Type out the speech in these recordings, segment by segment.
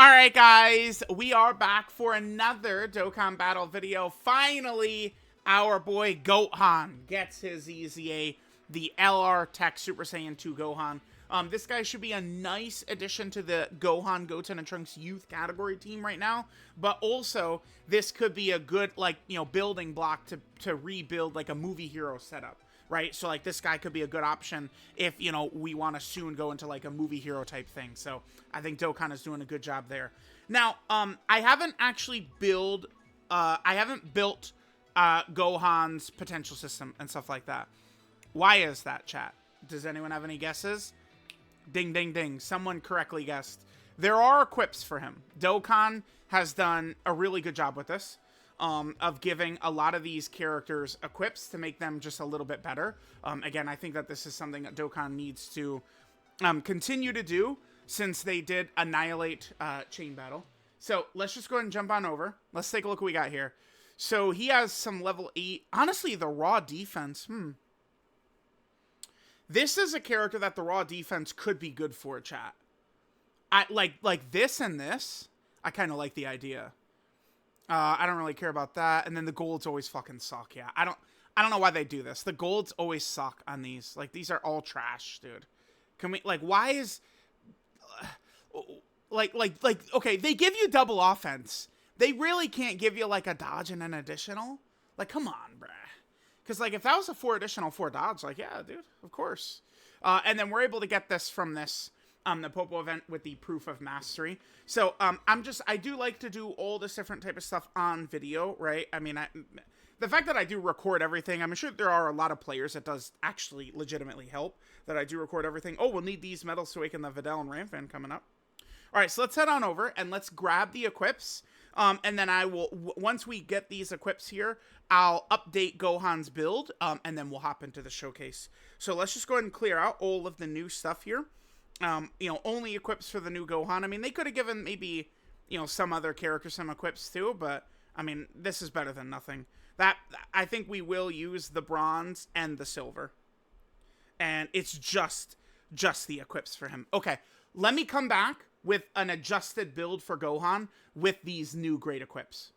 Alright guys, we are back for another Dokkan battle video. Finally, our boy Gohan gets his EZA, the LR TEQ Super Saiyan 2 Gohan. This guy should be a nice addition to the Gohan, Goten, and Trunks youth category team right now. But also, this could be a good, building block to rebuild, like, a movie hero setup. Right? So, like, this guy could be a good option if, we want to soon go into, like, a movie hero type thing. So, I think Dokkan is doing a good job there. Now, I haven't actually built Gohan's potential system and stuff like that. Why is that, chat? Does anyone have any guesses? Ding, ding, ding. Someone correctly guessed. There are equips for him. Dokkan has done a really good job with this. Of giving a lot of these characters equips to make them just a little bit better. Again, I think that this is something that Dokkan needs to continue to do since they did annihilate Chain Battle. So let's just go ahead and jump on over. Let's take a look what we got here. So he has some level 8. Honestly, the raw defense. This is a character that the raw defense could be good for, chat. I like this and this. I kind of like the idea. I don't really care about that. And then the golds always fucking suck. Yeah, I don't know why they do this. The golds always suck on these. Like, these are all trash, dude. Can we, like, why is, okay, they give you double offense. They really can't give you, like, a dodge and an additional. Like, come on, bruh. Because, like, if that was a 4 additional, 4 dodge, like, yeah, dude, of course. And then we're able to get this from this, the Popo event with the proof of mastery. So, I do like to do all this different type of stuff on video, right? I mean, the fact that I do record everything, I'm sure there are a lot of players that does actually legitimately help that I do record everything. Oh, we'll need these medals to awaken the Videl and Ramfan coming up. All right, so let's head on over and let's grab the equips. And then I will, once we get these equips here, I'll update Gohan's build, and then we'll hop into the showcase. So let's just go ahead and clear out all of the new stuff here. Only equips for the new Gohan. I mean, they could have given maybe, some other characters some equips too, but, I mean, this is better than nothing. I think we will use the bronze and the silver. And it's just the equips for him. Okay, let me come back with an adjusted build for Gohan with these new great equips.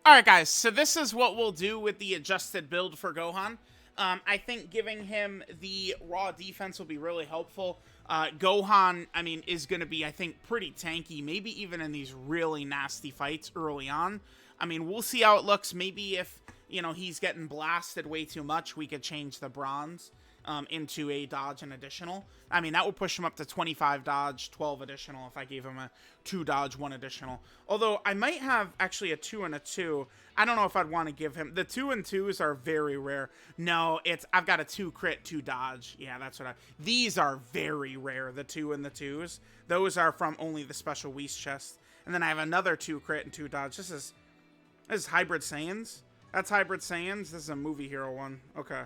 Alright, guys, so this is what we'll do with the adjusted build for Gohan. I think giving him the raw defense will be really helpful. Gohan, I mean, is going to be, I think, pretty tanky, maybe even in these really nasty fights early on. I mean, we'll see how it looks. Maybe if, he's getting blasted way too much, we could change the bronze into a dodge and additional. I mean, that would push him up to 25 dodge, 12 additional if I gave him a 2 dodge, 1 additional. Although, I might have actually a 2 and a 2. I don't know if I'd want to give him... The 2 and 2s are very rare. No, I've got a 2 crit, 2 dodge. Yeah, that's what These are very rare, the 2 and the 2s. Those are from only the special Whis chest. And then I have another 2 crit and 2 dodge. This is Hybrid Saiyans. That's Hybrid Saiyans. This is a movie hero one. Okay.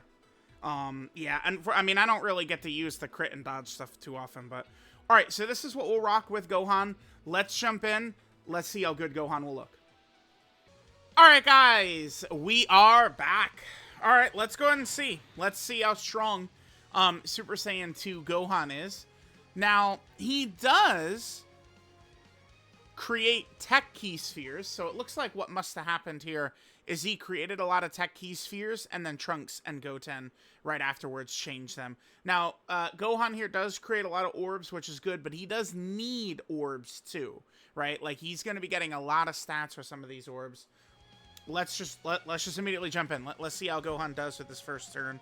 Yeah, and I mean, I don't really get to use the crit and dodge stuff too often, but... Alright, so this is what we'll rock with Gohan. Let's jump in. Let's see how good Gohan will look. Alright, guys. We are back. Alright, let's go ahead and see. Let's see how strong Super Saiyan 2 Gohan is. Now, he does create tech key spheres, so it looks like what must have happened here is he created a lot of tech key spheres, and then Trunks and Goten right afterwards changed them. Now, Gohan here does create a lot of orbs, which is good, but he does need orbs too, right? Like, he's going to be getting a lot of stats for some of these orbs. Let's just immediately jump in. Let's see how Gohan does with this first turn.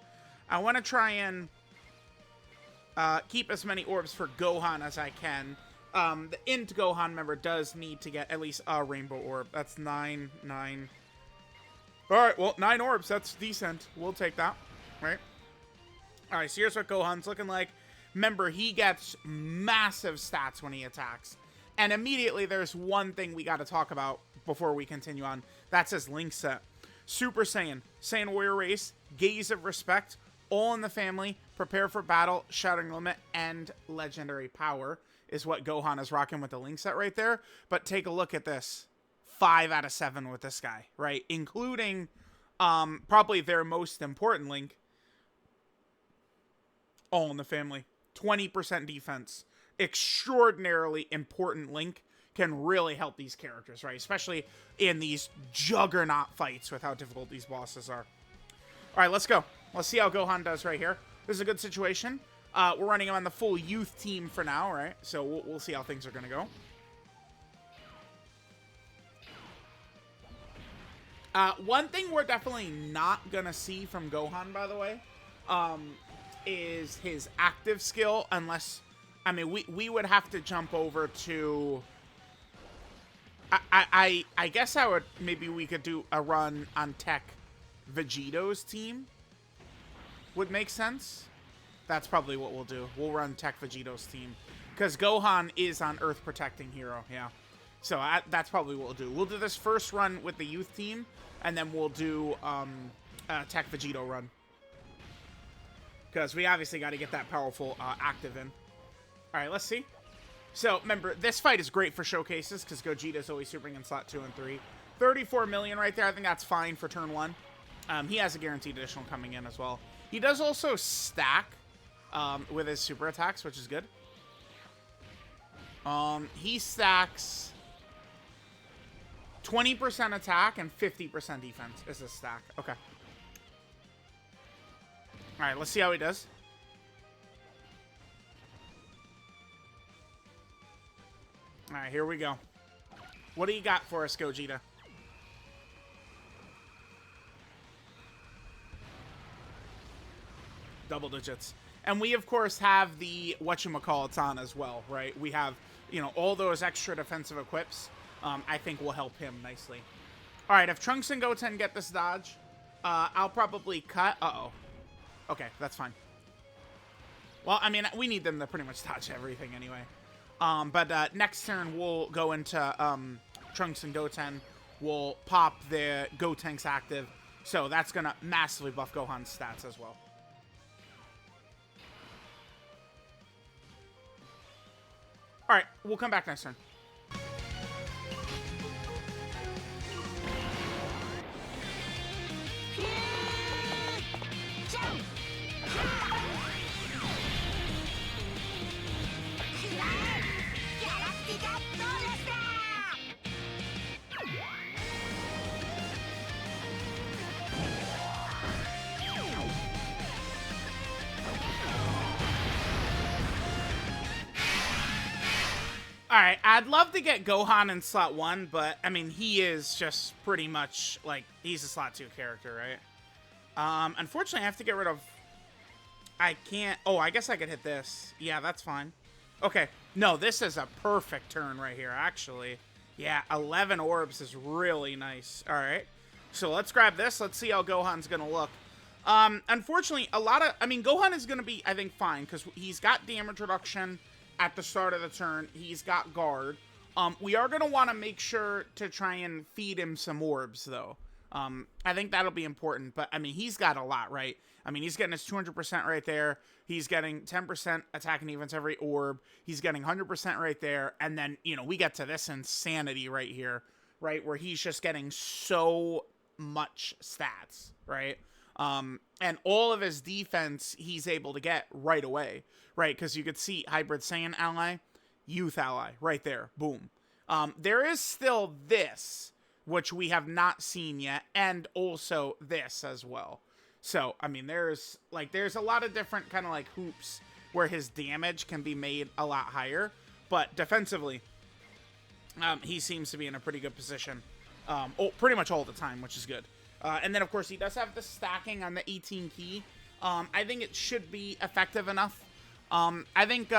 I want to try and keep as many orbs for Gohan as I can. The Int Gohan member does need to get at least a rainbow orb. That's 9. Alright, well, 9 orbs. That's decent. We'll take that. Right? Alright, so here's what Gohan's looking like. Remember, he gets massive stats when he attacks. And immediately, there's one thing we got to talk about before we continue on. That's his link set. Super Saiyan, Saiyan Warrior Race, Gaze of Respect, All in the Family, Prepare for Battle, Shattering Limit, and Legendary Power is what Gohan is rocking with the link set right there. But take a look at this. 5 out of 7 with this guy, right? Including probably their most important link, All in the Family. 20% defense. extraordinarily important link can really help these characters, right? Especially in these juggernaut fights with how difficult these bosses are. All right, let's go. Let's see how Gohan does right here. This is a good situation. We're running him on the full youth team for now, right? So we'll see how things are going to go. One thing we're definitely not going to see from Gohan, by the way, is his active skill, unless... I mean, we would have to jump over to... I guess maybe we could do a run on TEQ Vegito's team. Would make sense. That's probably what we'll do. We'll run TEQ Vegito's team. Because Gohan is on Earth Protecting Hero, yeah. So that's probably what we'll do. We'll do this first run with the youth team, and then we'll do TEQ Vegito run. Because we obviously got to get that powerful active in. Alright, let's see. So, remember, this fight is great for showcases, because Gogeta's always supering in slot 2 and 3. 34 million right there. I think that's fine for turn 1. He has a guaranteed additional coming in as well. He does also stack with his super attacks, which is good. He stacks 20% attack and 50% defense is his stack. Okay. Alright, let's see how he does. Alright, here we go. What do you got for us, Gogeta? Double digits. And we, of course, have the whatchamacallits on as well, right? We have, you know, all those extra defensive equips. I think will help him nicely. Alright, if Trunks and Goten get this dodge, I'll probably cut. Uh-oh. Okay, that's fine. Well, I mean, we need them to pretty much dodge everything anyway. But next turn, we'll go into Trunks and Goten. We'll pop the Gotenks active. So that's going to massively buff Gohan's stats as well. Alright, we'll come back next turn. Alright, I'd love to get Gohan in slot 1, but, I mean, he is just pretty much, like, he's a slot 2 character, right? Unfortunately, I have to get rid of... I can't... Oh, I guess I could hit this. Yeah, that's fine. Okay. No, this is a perfect turn right here, actually. Yeah, 11 orbs is really nice. Alright. So let's grab this. Let's see how Gohan's gonna look. Unfortunately, I mean, Gohan is gonna be, I think, fine, because he's got damage reduction at the start of the turn. He's got guard. We are going to want to make sure to try and feed him some orbs, though. I think that'll be important. But, I mean, he's got a lot, right? I mean, he's getting his 200% right there. He's getting 10% attack and defense every orb. He's getting 100% right there. And then, you know, we get to this insanity right here, right? Where he's just getting so much stats, right? And all of his defense he's able to get right away, right? Because you could see Hybrid Saiyan ally, Youth ally, right there. Boom. There is still this, which we have not seen yet, and also this as well. So, I mean, there's a lot of different kind of like hoops where his damage can be made a lot higher, but defensively, he seems to be in a pretty good position, pretty much all the time, which is good. And then, of course, he does have the stacking on the 18 key. I think it should be effective enough. I think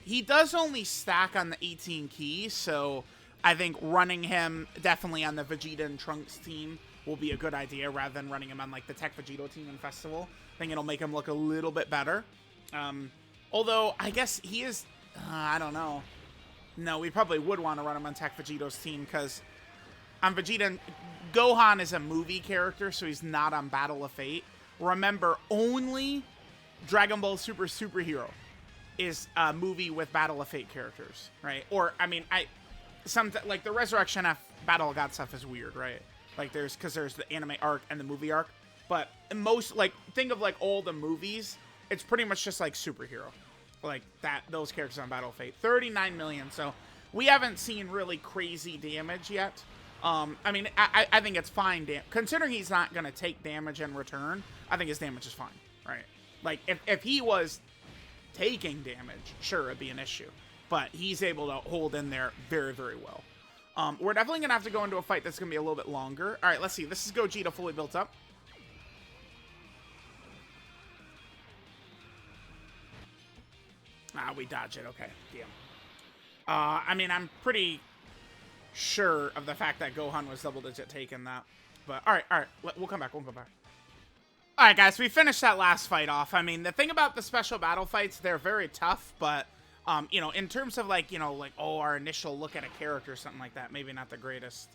he does only stack on the 18 key, so I think running him definitely on the Vegeta and Trunks team will be a good idea rather than running him on like the TEQ Vegito team in Festival. I think it'll make him look a little bit better. Although, I guess he is... I don't know. No, we probably would want to run him on TEQ Vegito's team because on Vegeta... Gohan is a movie character, so he's not on Battle of Fate. Remember, only Dragon Ball Super Superhero is a movie with Battle of Fate characters, right? Or, I mean, like, the Resurrection F Battle of God stuff is weird, right? Like, because there's the anime arc and the movie arc. But most, like, think of, like, all the movies, it's pretty much just, like, superhero. like that. Those characters on Battle Fate, 39 million. So we haven't seen really crazy damage yet. I mean, I think it's fine. Considering he's not gonna take damage in return, I think his damage is fine, right? Like if he was taking damage, sure, it'd be an issue. But he's able to hold in there very, very well. We're definitely going to have to go into a fight that's going to be a little bit longer. All right, let's see. This is Gogeta fully built up. Ah, we dodge it. Okay, damn. I mean, I'm pretty sure of the fact that Gohan was double-digit taking that. But, all right. We'll come back. We'll come back. All right, guys, we finished that last fight off. I mean, the thing about the special battle fights, they're very tough, but... you know, in terms of, like, you know, like, oh, our initial look at a character or something like that, maybe not the greatest.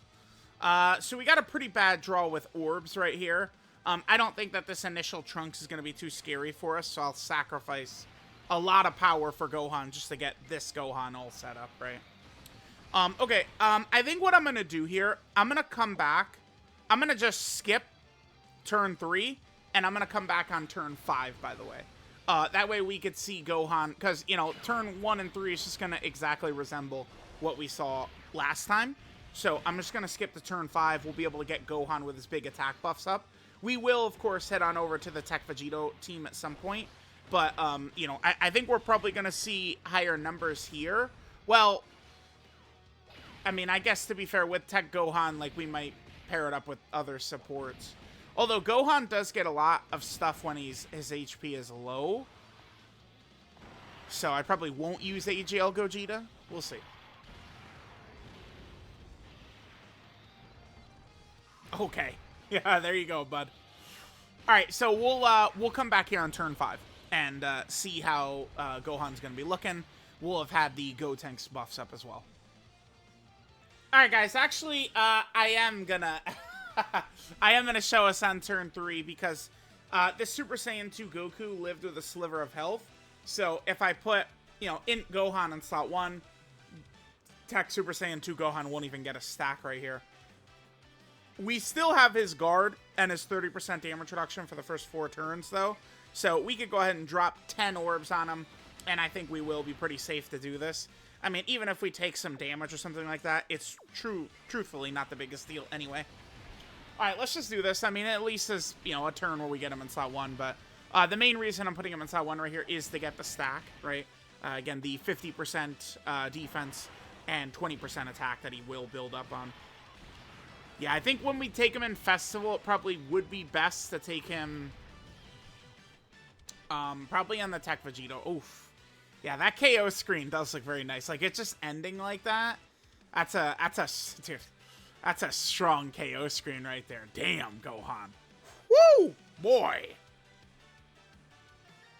So we got a pretty bad draw with orbs right here. I don't think that this initial Trunks is going to be too scary for us, so I'll sacrifice a lot of power for Gohan just to get this Gohan all set up, right? Okay, I think what I'm going to do here, I'm going to come back. I'm going to just skip turn 3, and I'm going to come back on turn 5, by the way. That way we could see Gohan, because, you know, turn 1 and 3 is just going to exactly resemble what we saw last time. So I'm just going to skip to turn 5. We'll be able to get Gohan with his big attack buffs up. We will, of course, head on over to the TEQ Vegito team at some point. But, you know, I think we're probably going to see higher numbers here. Well, I mean, I guess to be fair, with TEQ Gohan, like, we might pair it up with other supports. Although Gohan does get a lot of stuff when his HP is low. So I probably won't use AGL Gogeta. We'll see. Okay. Yeah, there you go, bud. Alright, so we'll come back here on turn 5 and see how Gohan's going to be looking. We'll have had the Gotenks buffs up as well. Alright, guys. Actually, I am going to... I am going to show us on turn 3 because this Super Saiyan 2 Goku lived with a sliver of health. So if I put, you know, Int Gohan in slot 1, TEQ Super Saiyan 2 Gohan won't even get a stack right here. We still have his guard and his 30% damage reduction for the first 4 turns, though. So we could go ahead and drop 10 orbs on him, and I think we will be pretty safe to do this. I mean, even if we take some damage or something like that, it's truthfully not the biggest deal anyway. Alright, let's just do this. I mean, at least as, you know, a turn where we get him in slot 1, but the main reason I'm putting him in slot 1 right here is to get the stack, right? Again, the 50% defense and 20% attack that he will build up on. Yeah, I think when we take him in Festival, it probably would be best to take him probably on the TEQ Vegito. Oof. Yeah, that KO screen does look very nice. Like, it's just ending like that. Dude. That's a strong KO screen right there. Damn, Gohan. Woo! Boy!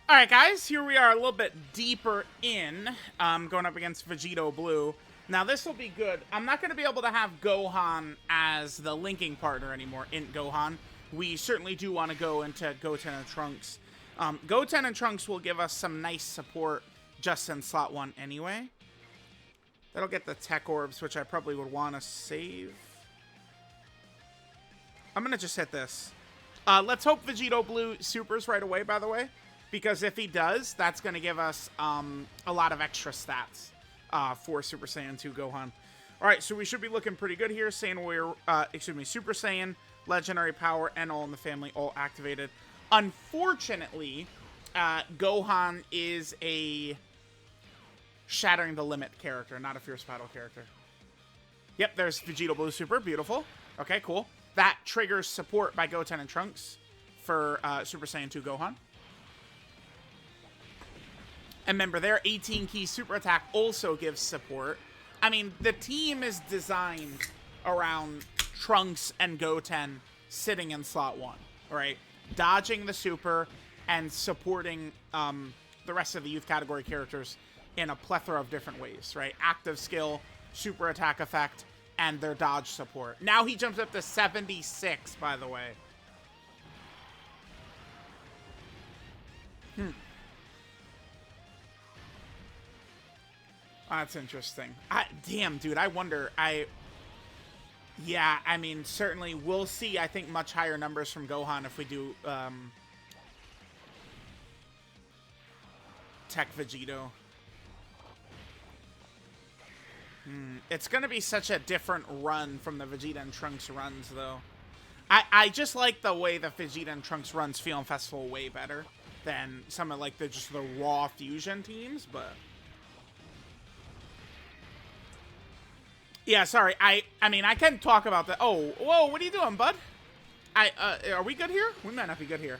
Alright, guys. Here we are a little bit deeper in. Going up against Vegito Blue. Now, this will be good. I'm not going to be able to have Gohan as the linking partner anymore, Int Gohan. We certainly do want to go into Goten and Trunks. Goten and Trunks will give us some nice support just in slot 1 anyway. That'll get the Tech Orbs, which I probably would want to save. I'm going to just hit this. Let's hope Vegito Blue supers right away, by the way. Because if he does, that's going to give us a lot of extra stats for Super Saiyan 2 Gohan. Alright, so we should be looking pretty good here. Super Saiyan, Legendary Power, and All in the Family all activated. Unfortunately, Gohan is a Shattering the Limit character, not a Fierce Battle character. Yep, there's Vegito Blue Super. Beautiful. Okay, cool. That triggers support by Goten and Trunks for Super Saiyan 2 Gohan. And remember, their 18-key super attack also gives support. I mean, the team is designed around Trunks and Goten sitting in slot 1, right? Dodging the super and supporting the rest of the youth category characters in a plethora of different ways, right? Active skill, super attack effect, and their dodge support. Now he jumps up to 76, by the way. That's interesting. Damn, dude, I wonder. Yeah, I mean, certainly we'll see, I think, much higher numbers from Gohan if we do... TEQ Vegito. It's going to be such a different run from the Vegeta and Trunks runs, though. I just like the way the Vegeta and Trunks runs feel in Festival way better than some of, like, just the raw fusion teams, but... Yeah, sorry. I mean, I can talk about that. Oh, whoa, what are you doing, bud? Are we good here? We might not be good here.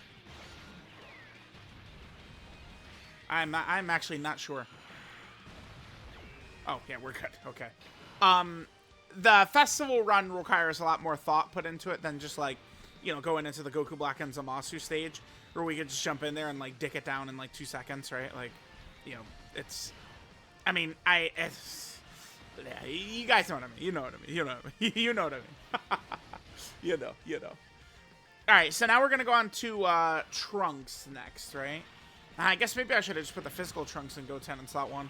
I'm actually not sure. Oh, yeah, we're good. Okay. The festival run requires a lot more thought put into it than just, like, you know, going into the Goku Black and Zamasu stage, where we could just jump in there and, like, dick it down in, like, 2 seconds, right? Like, you know, it's... I mean, it's... Yeah, you guys know what I mean. You know what I mean. You know what I mean. You know what I mean. You know. Alright, so now we're going to go on to Trunks next, right? I guess maybe I should have just put the physical Trunks in Goten in slot 1.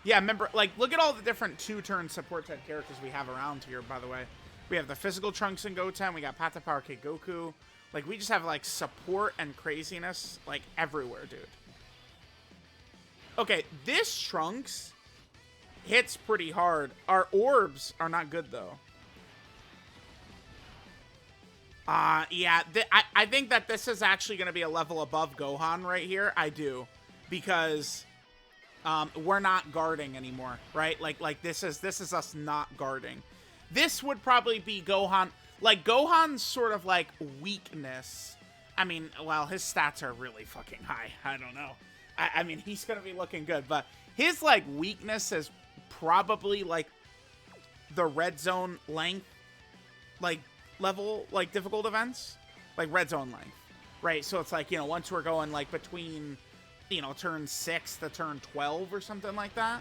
Yeah, remember, like, look at all the different 2-turn support type characters we have around here, by the way. We have the physical Trunks in Goten. We got Pata Power Kid Goku. Like, we just have, like, support and craziness, like, everywhere, dude. Okay, this Trunks hits pretty hard. Our orbs are not good, though. Yeah, I think that this is actually going to be a level above Gohan right here. I do. Because... we're not guarding anymore, right? Like this is us not guarding. This would probably be Gohan, like Gohan's sort of like weakness. I mean, well, his stats are really fucking high. I don't know. I mean, he's gonna be looking good, but his like weakness is probably like the red zone length, like level, like difficult events, like red zone length, right? So it's like, you know, once we're going like between, you know, turn 6 to turn 12 or something like that.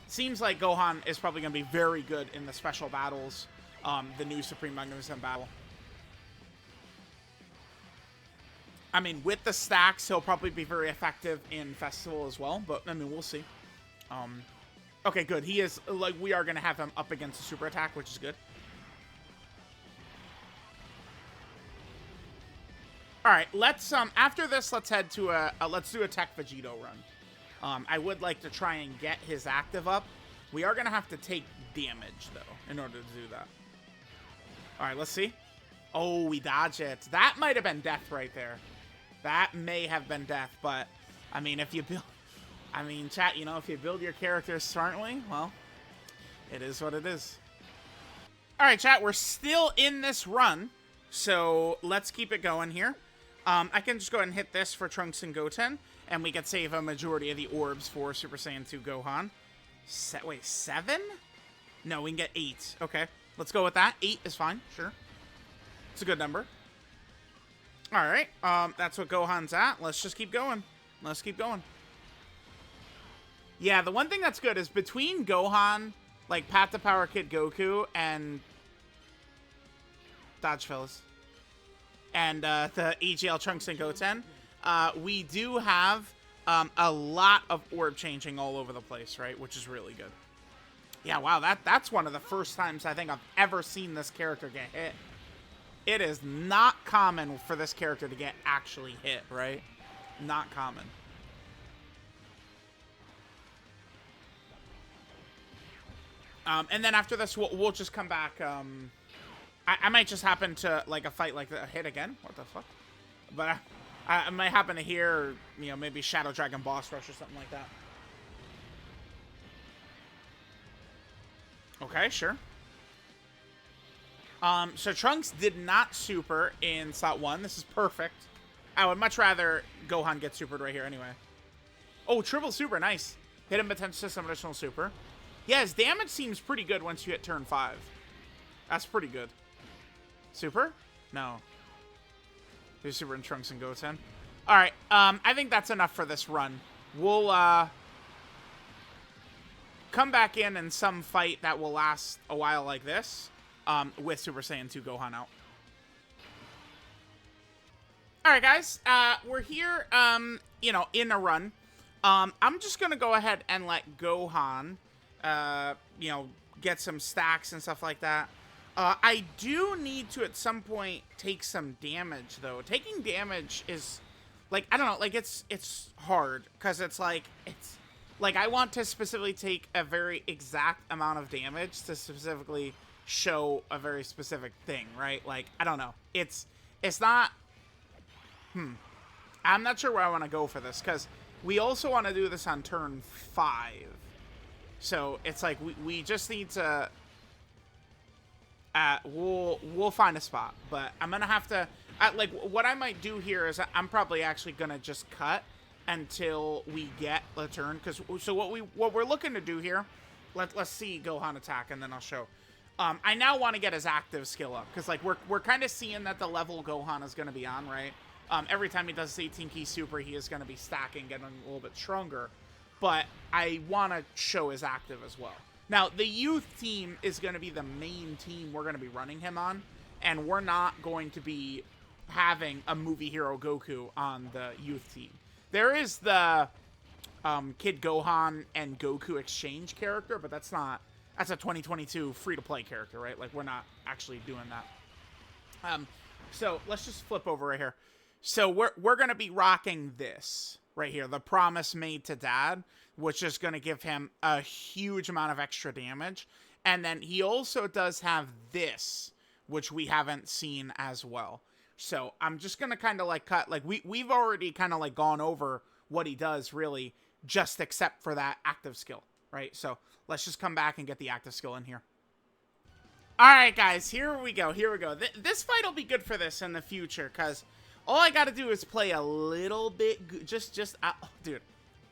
Seems like Gohan is probably going to be very good in the special battles, the new Supreme Magnificent Battle. I mean, with the stacks, he'll probably be very effective in Festival as well, but, I mean, we'll see. Okay, good. He is, like, we are going to have him up against a super attack, which is good. All right, let's after this, let's head to let's do a TEQ Vegito run. I would like to try and get his active up. We are gonna have to take damage though in order to do that. All right, let's see. Oh, we dodge it. That might have been death right there. That may have been death, but I mean, if you build, I mean, chat, you know, if you build your characters smartly, well, it is what it is. All right, chat, we're still in this run, so let's keep it going here. I can just go ahead and hit this for Trunks and Goten, and we can save a majority of the orbs for Super Saiyan 2 Gohan. Wait, 7? No, we can get 8. Okay, let's go with that. 8 is fine, sure. It's a good number. All right, that's what Gohan's at. Let's just keep going. Let's keep going. Yeah, the one thing that's good is between Gohan, like Pata Power Kid Goku, and... Dodge, fellas. And the EGL Trunks and Goten, we do have a lot of orb changing all over the place, right? Which is really good. Yeah, wow, that's one of the first times I think I've ever seen this character get hit. It is not common for this character to get actually hit, right? Not common. And then after this, we'll just come back... I might just happen to, like, a fight like that, hit again. What the fuck? But I might happen to hear, you know, maybe Shadow Dragon Boss Rush or something like that. Okay, sure. So Trunks did not super in slot 1. This is perfect. I would much rather Gohan get supered right here anyway. Oh, triple super, nice. Hit him potential system additional super. Yeah, his damage seems pretty good once you hit turn 5. That's pretty good. Super? No. There's super in Trunks and Goten. Alright, I think that's enough for this run. We'll, come back in some fight that will last a while like this, with Super Saiyan 2 Gohan out. Alright, guys, we're here, you know, in a run. I'm just gonna go ahead and let Gohan, you know, get some stacks and stuff like that. I do need to, at some point, take some damage, though. Taking damage is like, I don't know, like, it's hard, because it's like, I want to specifically take a very exact amount of damage to specifically show a very specific thing, right? Like, I don't know. It's not, I'm not sure where I want to go for this, because we also want to do this on turn 5. So, it's like, we just need to, we'll find a spot, but I'm gonna have to, like, what I might do here is I'm probably actually gonna just cut until we get the turn, because so what we're looking to do here, let's see Gohan attack, and then I'll show. I now want to get his active skill up, because like we're kind of seeing that the level Gohan is gonna be on, right? Every time he does his 18 key super, he is gonna be stacking, getting a little bit stronger, but I want to show his active as well. Now, the youth team is going to be the main team we're going to be running him on, and we're not going to be having a movie hero Goku on the youth team. There is the Kid Gohan and Goku exchange character, but that's a 2022 free-to-play character, right? Like, we're not actually doing that. So, let's just flip over right here. So, we're going to be rocking this right here, the Promise Made to Dad, which is going to give him a huge amount of extra damage. And then he also does have this, which we haven't seen as well. So I'm just going to kind of like cut, like we've already kind of like gone over what he does really, just except for that active skill, right? So let's just come back and get the active skill in here. All right, guys, here we go. This fight will be good for this in the future, because all I got to do is play a little bit, dude.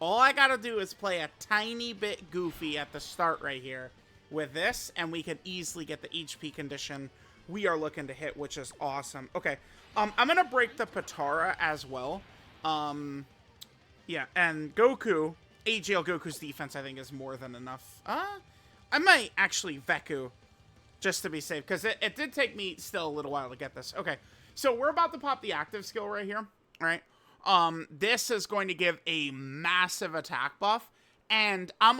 All I gotta do is play a tiny bit goofy at the start right here with this, and we can easily get the HP condition we are looking to hit, which is awesome. Okay, I'm gonna break the Potara as well. Yeah, and Goku, AGL Goku's defense, I think, is more than enough. I might actually Veku, just to be safe, because it did take me still a little while to get this. Okay, so we're about to pop the active skill right here, all right? This is going to give a massive attack buff, and I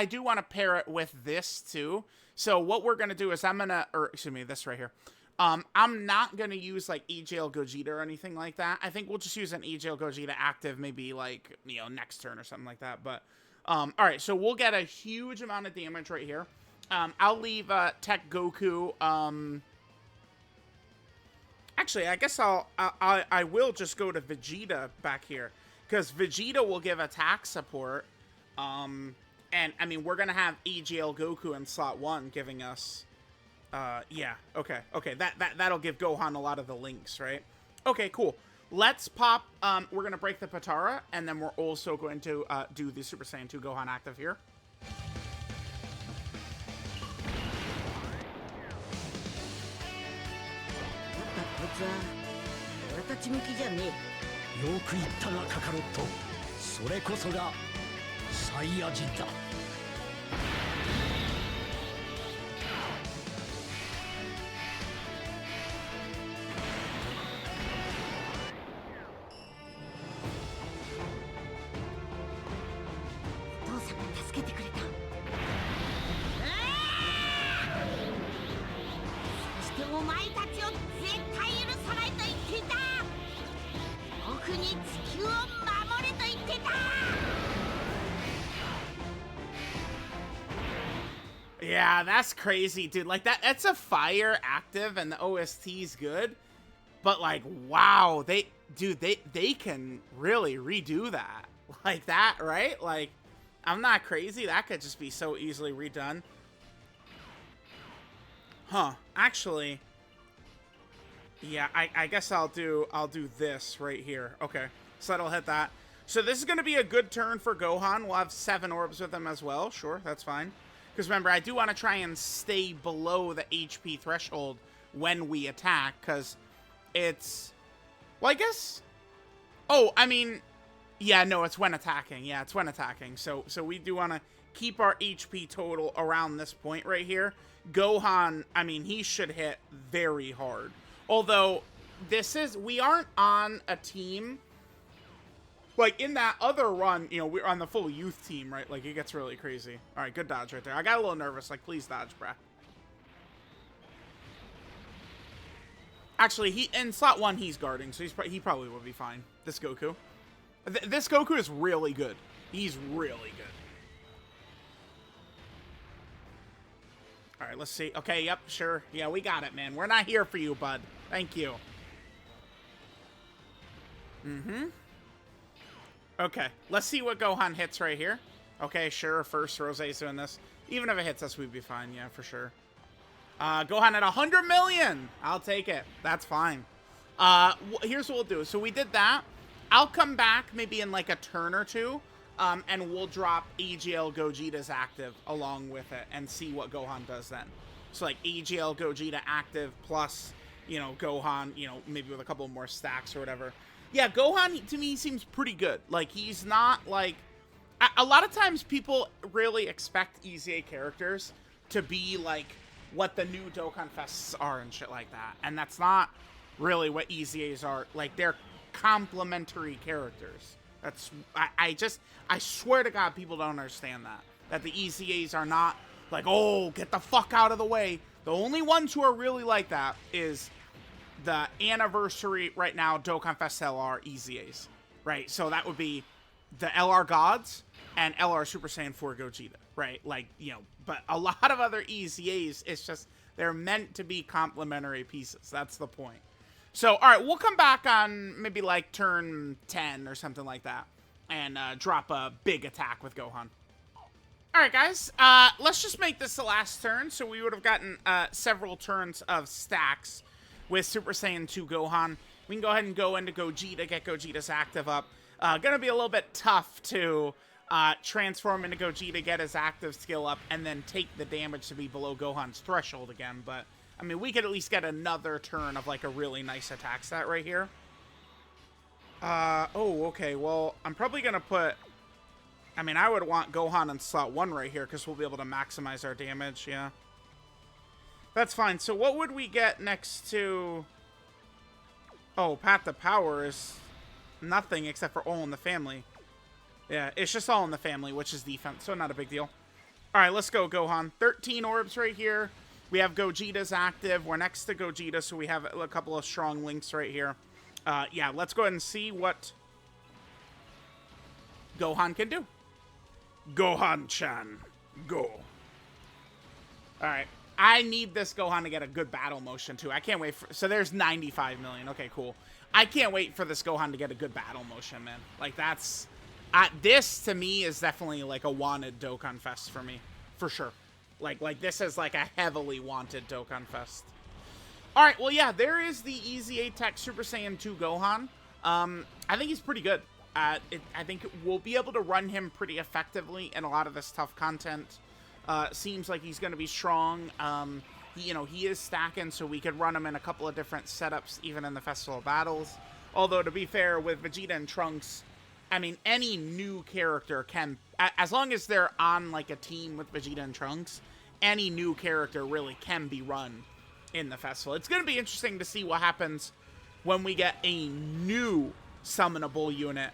do want to pair it with this too. So what we're going to do is this right here. I'm not going to use like EJL Gogeta or anything like that. I think we'll just use an EJL Gogeta active, maybe like, next turn or something like that. But, all right, so we'll get a huge amount of damage right here. I'll leave, TEQ Goku, actually, I guess I will just go to Vegeta back here, because Vegeta will give attack support, and I mean, we're gonna have EGL Goku in slot 1 giving us, yeah, okay, that'll give Gohan a lot of the links, right? Okay, cool. Let's pop. We're gonna break the Potara, and then we're also going to do the Super Saiyan 2 Gohan active here. Yeah, that's crazy, dude. Like, that's a fire active, and the OST's good. But, like, wow, they can really redo that. Like that, right? Like, I'm not crazy. That could just be so easily redone. Huh. Actually, yeah, I guess I'll do this right here. Okay, so that'll hit that. So this is going to be a good turn for Gohan. We'll have 7 orbs with him as well. Sure, that's fine. Because remember, I do want to try and stay below the HP threshold when we attack, because it's... Well, I guess... Oh, I mean... Yeah, no, it's when attacking. Yeah, it's when attacking. So we do want to keep our HP total around this point right here. Gohan, I mean, he should hit very hard. Although, we aren't on a team... Like, in that other run, you know, we're on the full youth team, right? Like, it gets really crazy. All right, good dodge right there. I got a little nervous. Like, please dodge, bruh. Actually, in slot 1, he's guarding, so he probably will be fine. this Goku. This Goku is really good. He's really good. All right, let's see. Okay, yep, sure. Yeah, we got it, man. We're not here for you, bud. Thank you. Okay, let's see what Gohan hits right here. Okay, sure. First, Rose's doing this. Even if it hits us, we'd be fine. Yeah, for sure. Gohan at 100 million. I'll take it. That's fine. Here's what we'll do. So we did that. I'll come back maybe in like a turn or two, and we'll drop AGL Gogeta's active along with it and see what Gohan does then. So like AGL Gogeta active plus, you know, Gohan, you know, maybe with a couple more stacks or whatever. Yeah, Gohan to me seems pretty good. Like, he's not like... A lot of times people really expect EZA characters to be like what the new Dokkan Fests are and shit like that. And that's not really what EZAs are. Like, they're complementary characters. That's... I swear to God, people don't understand that. That the EZAs are not like, oh, get the fuck out of the way. The only ones who are really like that is the anniversary right now Dokkan Fest LR EZAs, right? So that would be the LR Gods and LR Super Saiyan 4 Gogeta, right? Like, you know, but a lot of other EZAs, it's just, they're meant to be complementary pieces. That's the point. So, all right, we'll come back on maybe like turn 10 or something like that and drop a big attack with Gohan. All right, guys, let's just make this the last turn. So we would have gotten several turns of stacks with Super Saiyan 2 Gohan. We can go ahead and go into Gogeta, get Gogeta's active up. Gonna be a little bit tough to transform into Gogeta, get his active skill up, and then take the damage to be below Gohan's threshold again. But, I mean, we could at least get another turn of, like, a really nice attack stat right here. Oh, okay, well, I'm probably gonna put... I mean, I would want Gohan in slot 1 right here, because we'll be able to maximize our damage, yeah. That's fine. So what would we get next to... Oh, Path to Power is nothing except for All in the Family. Yeah, it's just All in the Family, which is defense, so not a big deal. All right, let's go, Gohan. 13 orbs right here. We have Gogeta's active. We're next to Gogeta, so we have a couple of strong links right here. Yeah, let's go ahead and see what Gohan can do. Gohan-chan, go. All right. I need this Gohan to get a good battle motion, too. I can't wait for... So there's 95 million. Okay, cool. I can't wait for this Gohan to get a good battle motion, man. Like, that's... this, to me, is definitely, like, a wanted Dokkan Fest for me. For sure. Like this is, like, a heavily wanted Dokkan Fest. Alright, well, yeah, there is the EZA TEQ Super Saiyan 2 Gohan. I think he's pretty good. I think we'll be able to run him pretty effectively in a lot of this tough content. Seems like he's going to be strong. He is stacking, so we could run him in a couple of different setups, even in the Festival Battles. Although, to be fair, with Vegeta and Trunks, I mean, any new character can, as long as they're on, like, a team with Vegeta and Trunks, any new character really can be run in the Festival. It's going to be interesting to see what happens when we get a new summonable unit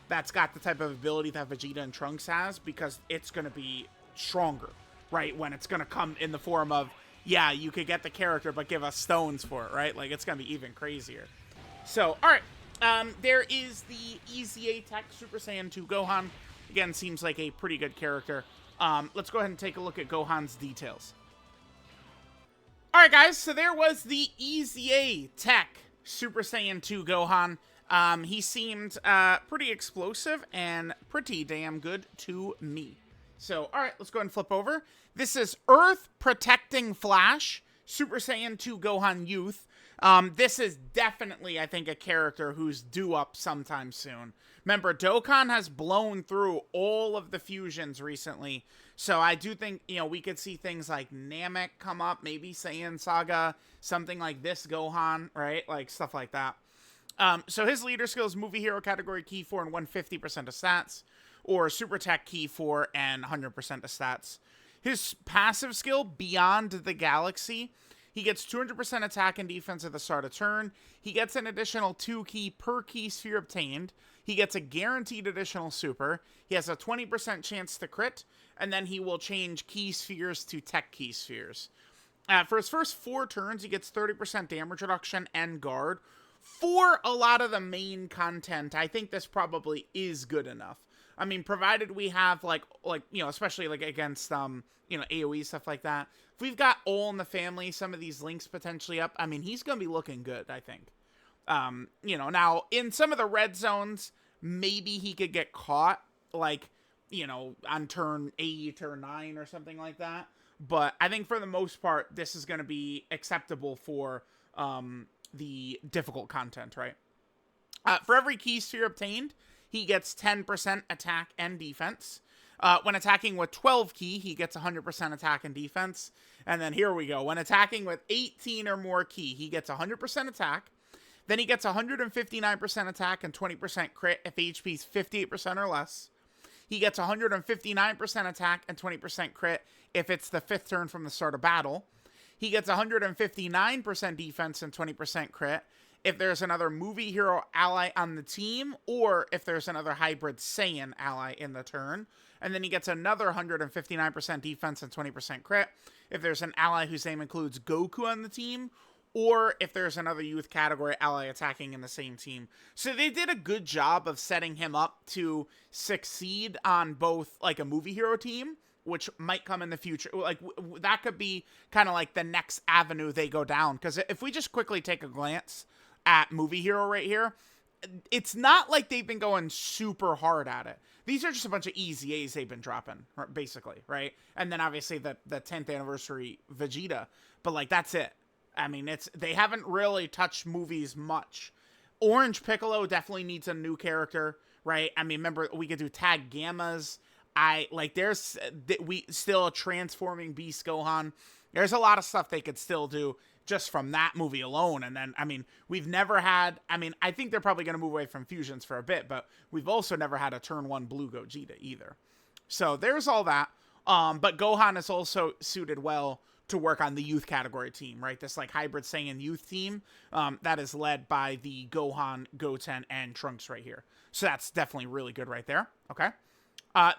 that's got the type of ability that Vegeta and Trunks has, because it's going to be stronger, right? When it's going to come in the form of, yeah, you could get the character, but give us stones for it, right? Like, it's going to be even crazier. So, all right. There is the EZA TEQ Super Saiyan 2 Gohan. Again, seems like a pretty good character. Let's go ahead and take a look at Gohan's details. All right, guys. So there was the EZA TEQ Super Saiyan 2 Gohan. He seemed pretty explosive and pretty damn good to me. So, all right, let's go ahead and flip over. This is Earth Protecting Flash, Super Saiyan 2 Gohan Youth. This is definitely, I think, a character who's due up sometime soon. Remember, Dokkan has blown through all of the fusions recently, so I do think, we could see things like Namek come up, maybe Saiyan Saga, something like this Gohan, right? Like, stuff like that. So his leader skills, movie hero category key 4 and 150% of stats, or super tech key 4 and 100% of stats. His passive skill, Beyond the Galaxy, he gets 200% attack and defense at the start of turn. He gets an additional 2 key per key sphere obtained. He gets a guaranteed additional super. He has a 20% chance to crit, and then he will change key spheres to tech key spheres. For his first 4 turns, he gets 30% damage reduction and guard, for a lot of the main content, I think this probably is good enough. I mean, provided we have like you know, especially like against you know, AoE stuff like that. If we've got All in the Family, some of these links potentially up, I mean, he's gonna be looking good, I think. You know, now in some of the red zones, maybe he could get caught, like, you know, on turn 8 or 9 or something like that. But I think for the most part, this is going to be acceptable for the difficult content, right? For every key sphere obtained, he gets 10% attack and defense. When attacking with 12 key, he gets 100% attack and defense. And then here we go. When attacking with 18 or more key, he gets 100% attack. Then he gets 159% attack and 20% crit if HP is 58% or less. He gets 159% attack and 20% crit if it's the 5th turn from the start of battle. He gets 159% defense and 20% crit if there's another movie hero ally on the team, or if there's another hybrid Saiyan ally in the turn. And then he gets another 159% defense and 20% crit if there's an ally whose name includes Goku on the team, or if there's another youth category ally attacking in the same team. So they did a good job of setting him up to succeed on both like a movie hero team, which might come in the future. Like that could be kind of like the next avenue they go down. Because if we just quickly take a glance at movie hero right here, it's not like they've been going super hard at it. These are just a bunch of easy A's they've been dropping, basically, right? And then obviously the 10th anniversary Vegeta. But like that's it. I mean, they haven't really touched movies much. Orange Piccolo definitely needs a new character, right? I mean, remember, we could do Tag Gammas. There's still a transforming Beast Gohan. There's a lot of stuff they could still do just from that movie alone. And then, I mean, we've never had, I mean, I think they're probably going to move away from fusions for a bit, but we've also never had a turn 1 blue Gogeta either. So there's all that. But Gohan is also suited well to work on the youth category team, right? This like hybrid Saiyan youth team that is led by the Gohan, Goten, and Trunks right here. So that's definitely really good right there. Okay.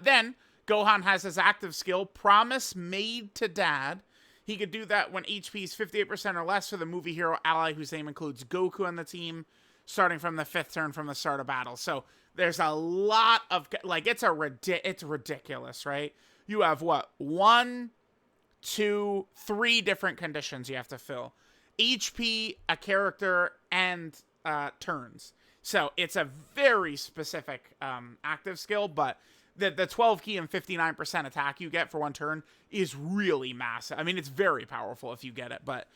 Then Gohan has his active skill, Promise Made to Dad. He could do that when HP is 58% or less for the movie hero ally whose name includes Goku on the team, starting from the 5th turn from the start of battle. So there's a lot of, like, it's ridiculous, right? You have what? 1, 2, 3 different conditions you have to fill. HP, a character, and turns. So it's a very specific active skill, but the 12 key and 59% attack you get for 1 turn is really massive. I mean, it's very powerful if you get it, but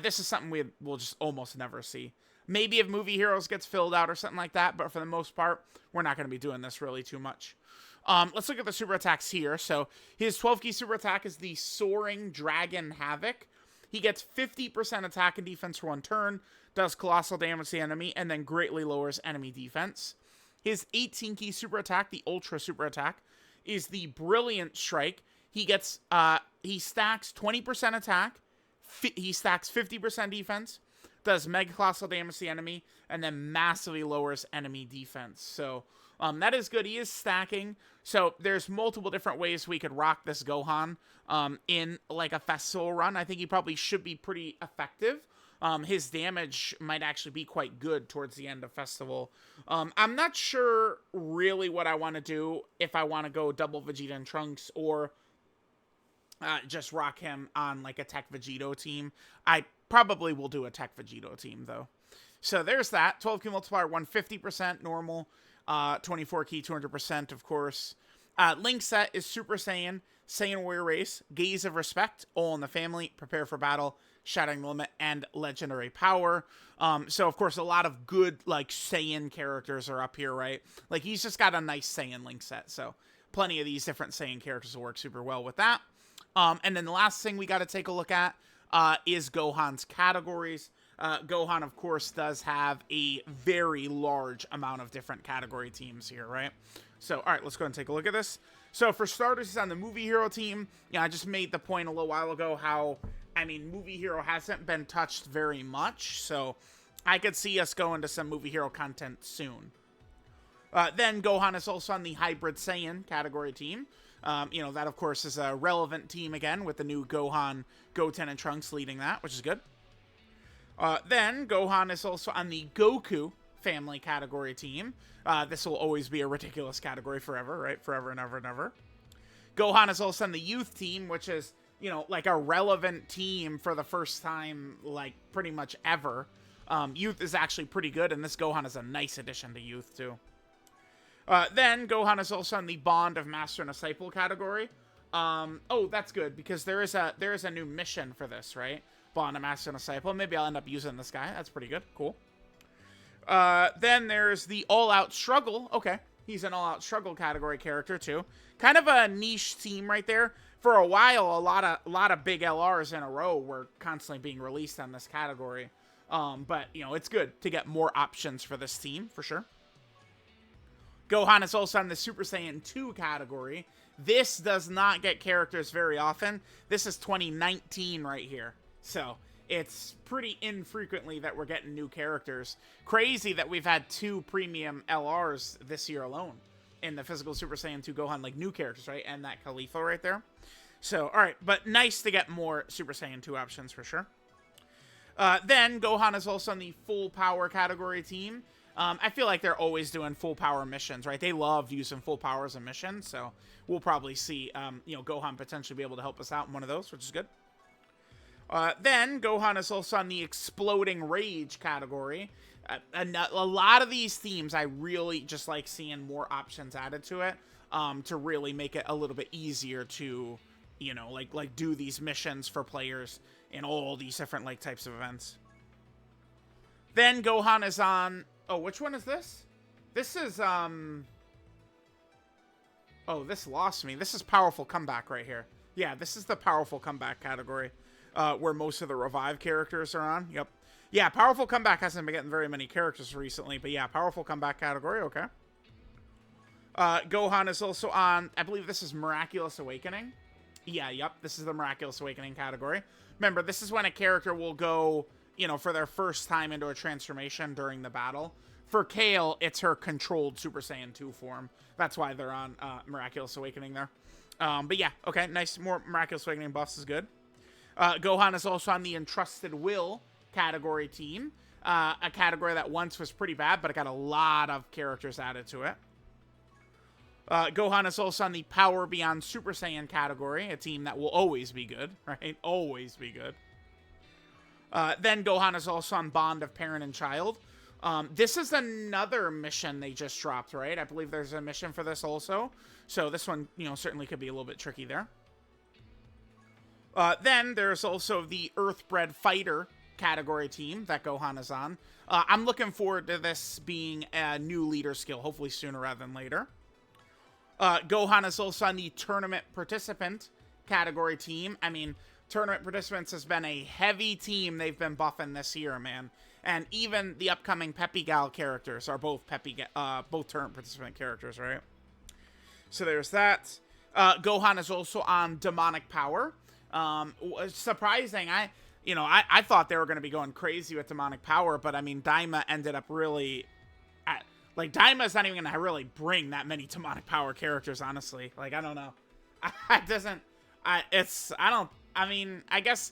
this is something we'll just almost never see. Maybe if Movie Heroes gets filled out or something like that, but for the most part, we're not going to be doing this really too much. Let's look at the super attacks here. So his 12 key super attack is the Soaring Dragon Havoc. He gets 50% attack and defense for 1 turn, does colossal damage to the enemy, and then greatly lowers enemy defense. His 18 key super attack, the Ultra super attack, is the Brilliant Strike. He gets, he stacks 20% attack, he stacks 50% defense, does mega colossal damage to the enemy, and then massively lowers enemy defense. So that is good. He is stacking. So there's multiple different ways we could rock this Gohan in like a festival run. I think he probably should be pretty effective. His damage might actually be quite good towards the end of festival. I'm not sure really what I want to do, if I want to go double Vegeta and Trunks or just rock him on like a Tech Vegito team. I probably will do a Tech Vegito team though. So there's that. 12 key multiplier, 150% normal. 24 key, 200%, of course. Link set is Super Saiyan, Saiyan Warrior Race, Gaze of Respect, All in the Family, Prepare for Battle, Shattering the Limit, and Legendary Power. So, of course, a lot of good, like, Saiyan characters are up here, right? Like, he's just got a nice Saiyan Link set, so plenty of these different Saiyan characters will work super well with that. And then the last thing we got to take a look at is Gohan's categories. Gohan, of course, does have a very large amount of different category teams here, right? So, all right, let's go and take a look at this. So, for starters, he's on the Movie Hero team. Yeah, I just made the point a little while ago how, I mean, Movie Hero hasn't been touched very much, so I could see us going to some Movie Hero content soon. Then Gohan is also on the Hybrid Saiyan category team. You know, that, of course, is a relevant team again with the new Gohan, Goten, and Trunks leading that, which is good. Then Gohan is also on the Goku family category team. This will always be a ridiculous category forever, right? Forever and ever and ever. Gohan is also on the youth team, which is, you know, like a relevant team for the first time, like, pretty much ever. Youth is actually pretty good, and this Gohan is a nice addition to youth, too. Then Gohan is also on the Bond of Master and Disciple category. Oh, that's good, because there is a new mission for this, right? Bond of Master and Disciple. Maybe I'll end up using this guy. That's pretty good. Cool. Then there's the All-Out Struggle. Okay. He's an All-Out Struggle category character, too. Kind of a niche team right there. For a while, a lot of big LRs in a row were constantly being released on this category. But, you know, it's good to get more options for this team, for sure. Gohan is also on the Super Saiyan 2 category. This does not get characters very often. This is 2019 right here. So, it's pretty infrequently that we're getting new characters. Crazy that we've had 2 premium LRs this year alone in the physical Super Saiyan 2 Gohan, like new characters, right? And that Khalifa right there. So, alright, but nice to get more Super Saiyan 2 options for sure. Then, Gohan is also on the full power category team. I feel like they're always doing full power missions, right? They love using full power as a mission, so we'll probably see, you know, Gohan potentially be able to help us out in one of those, which is good. Then, Gohan is also on the Exploding Rage category. A lot of these themes, I really just like seeing more options added to it, to really make it a little bit easier to, you know, like do these missions for players in all these different, like, types of events. Then, Gohan is on... Oh, which one is this? This is, Oh, this lost me. This is Powerful Comeback right here. Yeah, this is the Powerful Comeback category, where most of the Revive characters are on. Yep. Yeah, Powerful Comeback hasn't been getting very many characters recently, but yeah, Powerful Comeback category, okay. Gohan is also on, I believe this is Miraculous Awakening. Yeah, yep, this is the Miraculous Awakening category. Remember, this is when a character will go... you know, for their first time into a transformation during the battle. For Kale, it's her controlled Super Saiyan 2 form. That's why they're on Miraculous Awakening there. But yeah, okay, nice. More Miraculous Awakening buffs is good. Gohan is also on the Entrusted Will category team. A category that once was pretty bad, but it got a lot of characters added to it. Gohan is also on the Power Beyond Super Saiyan category, a team that will always be good, right? Always be good. Then Gohan is also on Bond of Parent and Child. This is another mission they just dropped, right? I believe there's a mission for this also. So this one, you know, certainly could be a little bit tricky there. Then there's also the Earthbred Fighter category team that Gohan is on. I'm looking forward to this being a new leader skill, hopefully sooner rather than later. Gohan is also on the Tournament Participant category team. I mean... Tournament Participants has been a heavy team they've been buffing this year, man. And even the upcoming Peppy Gal characters are both both Tournament Participant characters, right? So there's that. Gohan is also on Demonic Power. Surprising, I thought they were going to be going crazy with Demonic Power, but I mean, Daima ended up really... Daima's not even going to really bring that many Demonic Power characters, honestly. Like, I don't know. I mean, I guess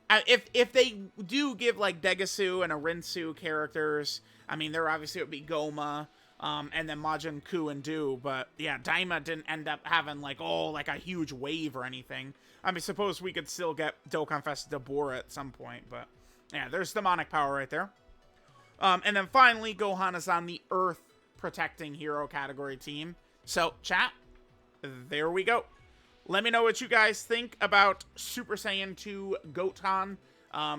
if they do give, like, Degasu and Arinsu characters, I mean, there obviously would be Goma, and then Majin, Ku, and Du, but, yeah, Daima didn't end up having, like, like a huge wave or anything. I mean, suppose we could still get Dokkan Fest Dabura at some point, but, yeah, there's Demonic Power right there. And then finally, Gohan is on the Earth Protecting Hero category team. So, chat, there we go. Let me know what you guys think about Super Saiyan 2 Gohan.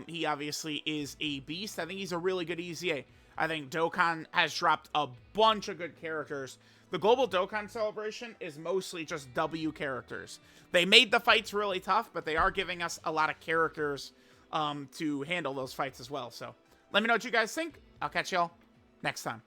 He obviously is a beast. I think he's a really good EZA. I think Dokkan has dropped a bunch of good characters. The Global Dokkan Celebration is mostly just W characters. They made the fights really tough, but they are giving us a lot of characters to handle those fights as well. So let me know what you guys think. I'll catch y'all next time.